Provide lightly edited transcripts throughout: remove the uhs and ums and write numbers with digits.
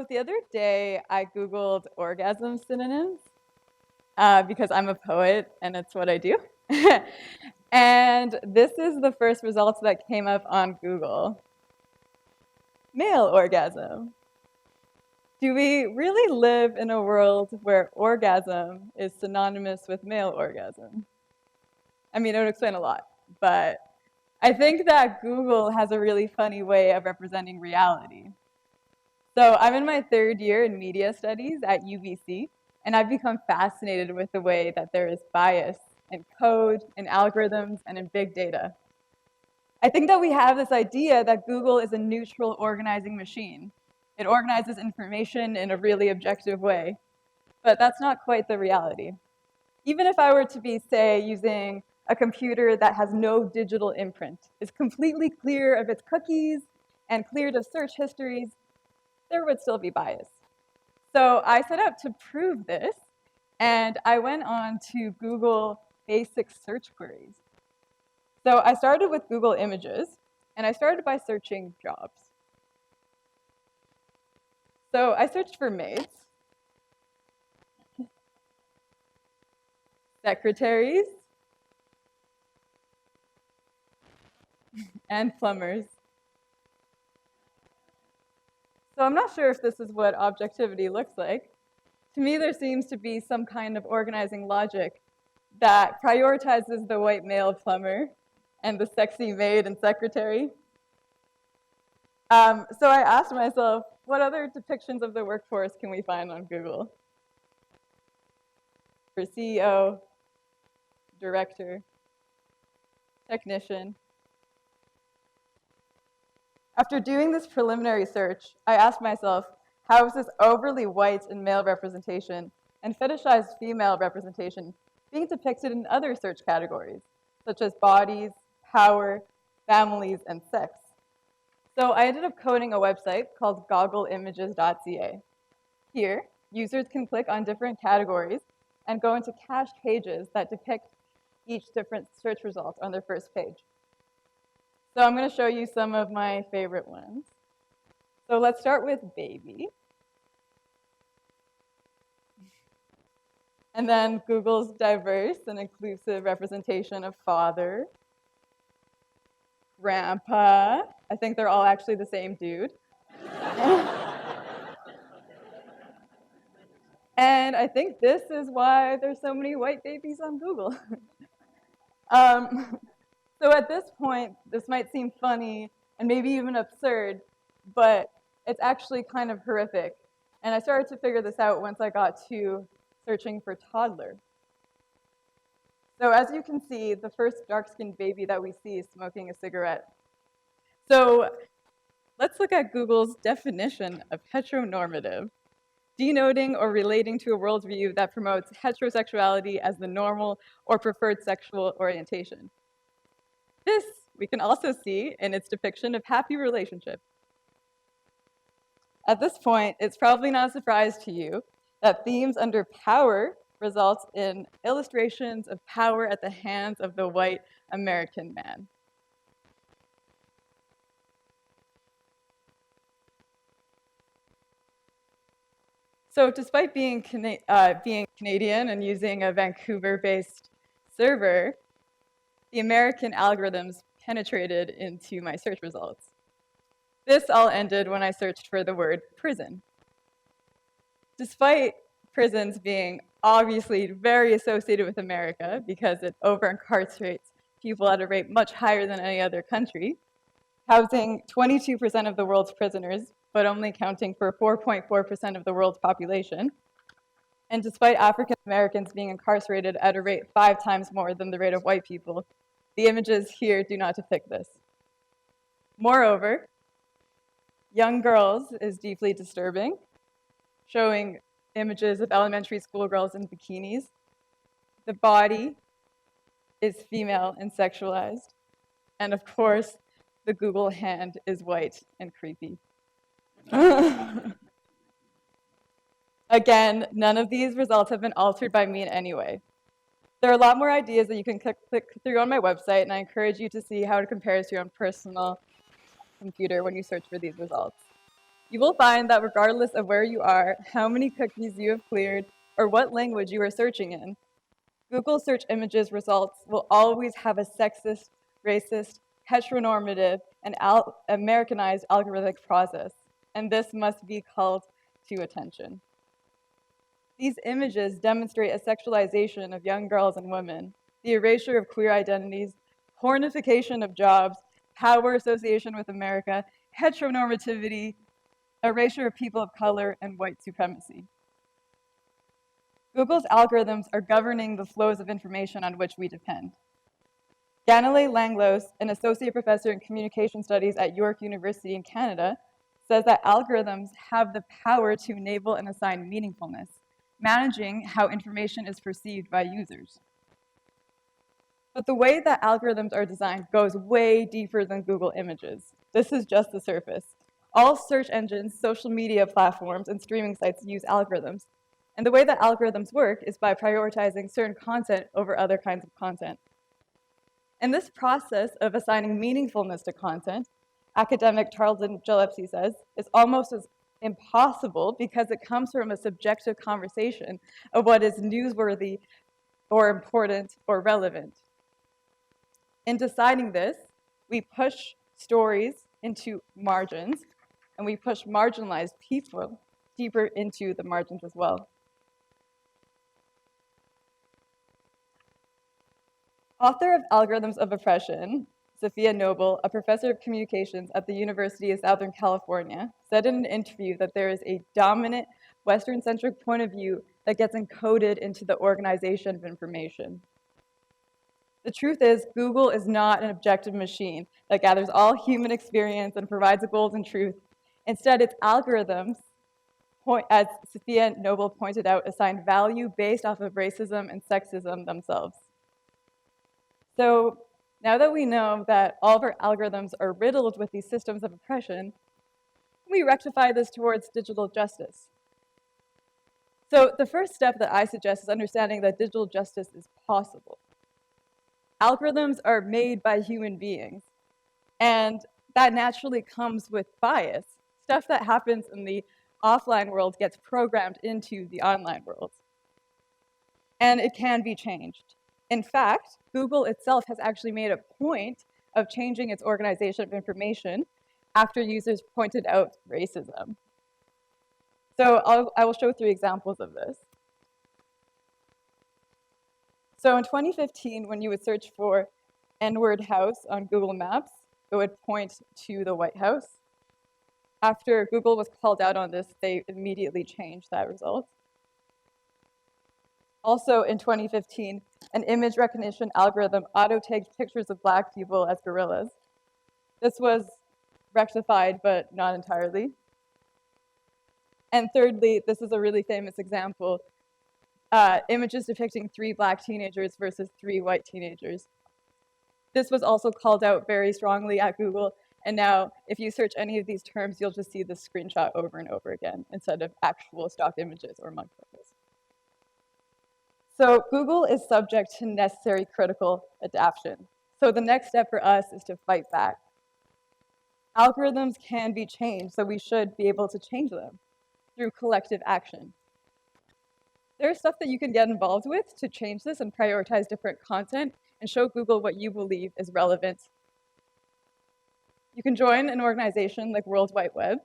So the other day, I Googled orgasm synonyms because I'm a poet and it's what I do. And this is the first results that came up on Google. Male orgasm. Do we really live in a world where orgasm is synonymous with male orgasm? I mean, it would explain a lot, but I think that Google has a really funny way of representing reality. So I'm in my third year in media studies at UBC, and I've become fascinated with the way that there is bias in code, in algorithms, and in big data. I think that we have this idea that Google is a neutral organizing machine. It organizes information in a really objective way, but that's not quite the reality. Even if I were to be, say, using a computer that has no digital imprint, is completely clear of its cookies and cleared of search histories, there would still be bias. So I set out to prove this, and I went on to Google basic search queries. So I started with Google Images, and I started by searching jobs. So I searched for maids, secretaries, and plumbers. So I'm not sure if this is what objectivity looks like. To me, there seems to be some kind of organizing logic that prioritizes the white male plumber and the sexy maid and secretary. So I asked myself, what other depictions of the workforce can we find on Google? For CEO, director, technician. After doing this preliminary search, I asked myself, how is this overly white and male representation and fetishized female representation being depicted in other search categories, such as bodies, power, families, and sex? So I ended up coding a website called goggleimages.ca. Here, users can click on different categories and go into cached pages that depict each different search result on their first page. So I'm going to show you some of my favorite ones. So let's start with baby. And then Google's diverse and inclusive representation of father, grandpa. I think they're all actually the same dude. And I think this is why there's so many white babies on Google. So at this point, this might seem funny and maybe even absurd, but it's actually kind of horrific. And I started to figure this out once I got to searching for toddler. So as you can see, the first dark-skinned baby that we see is smoking a cigarette. So let's look at Google's definition of heteronormative, denoting or relating to a worldview that promotes heterosexuality as the normal or preferred sexual orientation. This we can also see in its depiction of happy relationships. At this point, it's probably not a surprise to you that themes under power result in illustrations of power at the hands of the white American man. So despite being Canadian and using a Vancouver-based server, the American algorithms penetrated into my search results. This all ended when I searched for the word prison. Despite prisons being obviously very associated with America because it over-incarcerates people at a rate much higher than any other country, housing 22% of the world's prisoners, but only accounting for 4.4% of the world's population, and despite African Americans being incarcerated at a rate 5 times more than the rate of white people, the images here do not depict this. Moreover, young girls is deeply disturbing, showing images of elementary school girls in bikinis. The body is female and sexualized. And of course, the Google hand is white and creepy. Again, none of these results have been altered by me in any way. There are a lot more ideas that you can click through on my website, and I encourage you to see how it compares to your own personal computer when you search for these results. you will find that regardless of where you are, how many cookies you have cleared, or what language you are searching in, Google search images results will always have a sexist, racist, heteronormative, and Americanized algorithmic process, and this must be called to attention. These images demonstrate a sexualization of young girls and women, the erasure of queer identities, pornification of jobs, power association with America, heteronormativity, erasure of people of color, and white supremacy. Google's algorithms are governing the flows of information on which we depend. Ganile Langlos, an associate professor in communication studies at York University in Canada, says that algorithms have the power to enable and assign meaningfulness, managing how information is perceived by users. But the way that algorithms are designed goes way deeper than Google Images. This is just the surface. All search engines, social media platforms, and streaming sites use algorithms. And the way that algorithms work is by prioritizing certain content over other kinds of content. And this process of assigning meaningfulness to content, academic Tarleton Gillespie says, is almost as impossible because it comes from a subjective conversation of what is newsworthy or important or relevant. In deciding this, we push stories into margins, and we push marginalized people deeper into the margins as well. Author of Algorithms of Oppression, Sophia Noble, a professor of communications at the University of Southern California, said in an interview that there is a dominant Western-centric point of view that gets encoded into the organization of information. The truth is, Google is not an objective machine that gathers all human experience and provides a golden truth. Instead, its algorithms, as Sophia Noble pointed out, assign value based off of racism and sexism themselves. So now that we know that all of our algorithms are riddled with these systems of oppression, we rectify this towards digital justice. So the first step that I suggest is understanding that digital justice is possible. Algorithms are made by human beings, and that naturally comes with bias. Stuff that happens in the offline world gets programmed into the online world, and it can be changed. In fact, Google itself has actually made a point of changing its organization of information after users pointed out racism. So I will show 3 examples of this. So in 2015, when you would search for N-word house on Google Maps, it would point to the White House. After Google was called out on this, they immediately changed that result. Also in 2015, an image recognition algorithm auto-tagged pictures of Black people as gorillas. This was rectified, but not entirely. And thirdly, this is a really famous example, images depicting 3 Black teenagers versus 3 white teenagers. This was also called out very strongly at Google, and now if you search any of these terms, you'll just see this screenshot over and over again instead of actual stock images or mug photos. So Google is subject to necessary critical adaptation. So the next step for us is to fight back. Algorithms can be changed, so we should be able to change them through collective action. There's stuff that you can get involved with to change this and prioritize different content and show Google what you believe is relevant. You can join an organization like World Wide Web,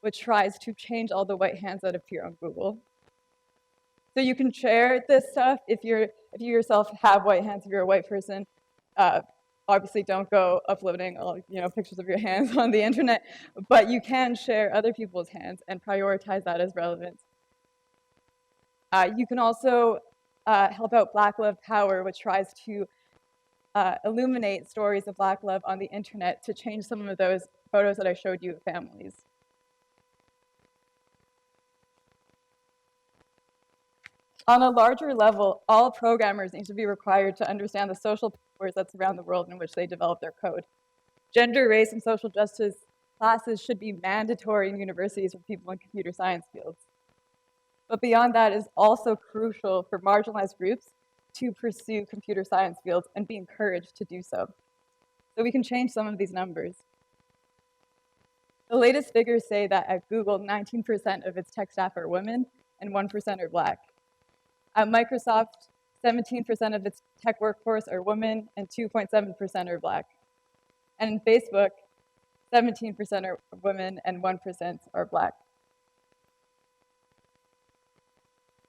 which tries to change all the white hands that appear on Google. So you can share this stuff if you yourself have white hands, if you're a white person. Obviously, don't go uploading all, pictures of your hands on the internet, but you can share other people's hands and prioritize that as relevant. You can also help out Black Love Power, which tries to illuminate stories of Black love on the internet to change some of those photos that I showed you of families. On a larger level, all programmers need to be required to understand the social powers that surround the world in which they develop their code. Gender, race, and social justice classes should be mandatory in universities for people in computer science fields. But beyond that, it is also crucial for marginalized groups to pursue computer science fields and be encouraged to do so. So we can change some of these numbers. The latest figures say that at Google, 19% of its tech staff are women and 1% are Black. At Microsoft, 17% of its tech workforce are women and 2.7% are Black. And in Facebook, 17% are women and 1% are Black.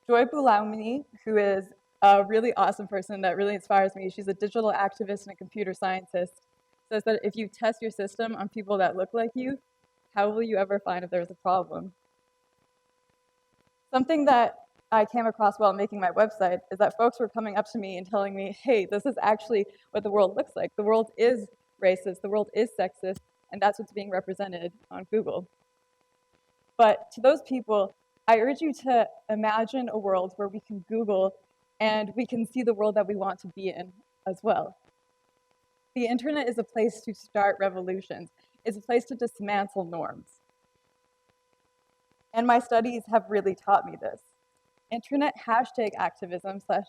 Joy Boulaoumi, who is a really awesome person that really inspires me, she's a digital activist and a computer scientist, says that if you test your system on people that look like you, how will you ever find if there's a problem? Something that I came across while making my website is that folks were coming up to me and telling me, hey, this is actually what the world looks like. The world is racist, the world is sexist, and that's what's being represented on Google. But to those people, I urge you to imagine a world where we can Google and we can see the world that we want to be in as well. The internet is a place to start revolutions. It's a place to dismantle norms. And my studies have really taught me this. Internet hashtag activism, such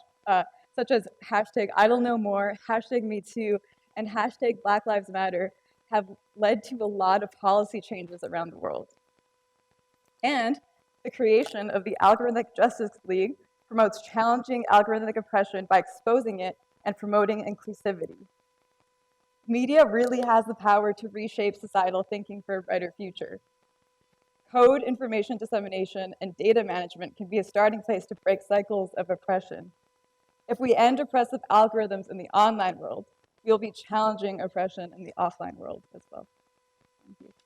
as hashtag #IdleNoMore, hashtag MeToo, and hashtag Black Lives Matter have led to a lot of policy changes around the world. And the creation of the Algorithmic Justice League promotes challenging algorithmic oppression by exposing it and promoting inclusivity. Media really has the power to reshape societal thinking for a brighter future. Code, information dissemination, and data management can be a starting place to break cycles of oppression. If we end oppressive algorithms in the online world, we'll be challenging oppression in the offline world as well. Thank you.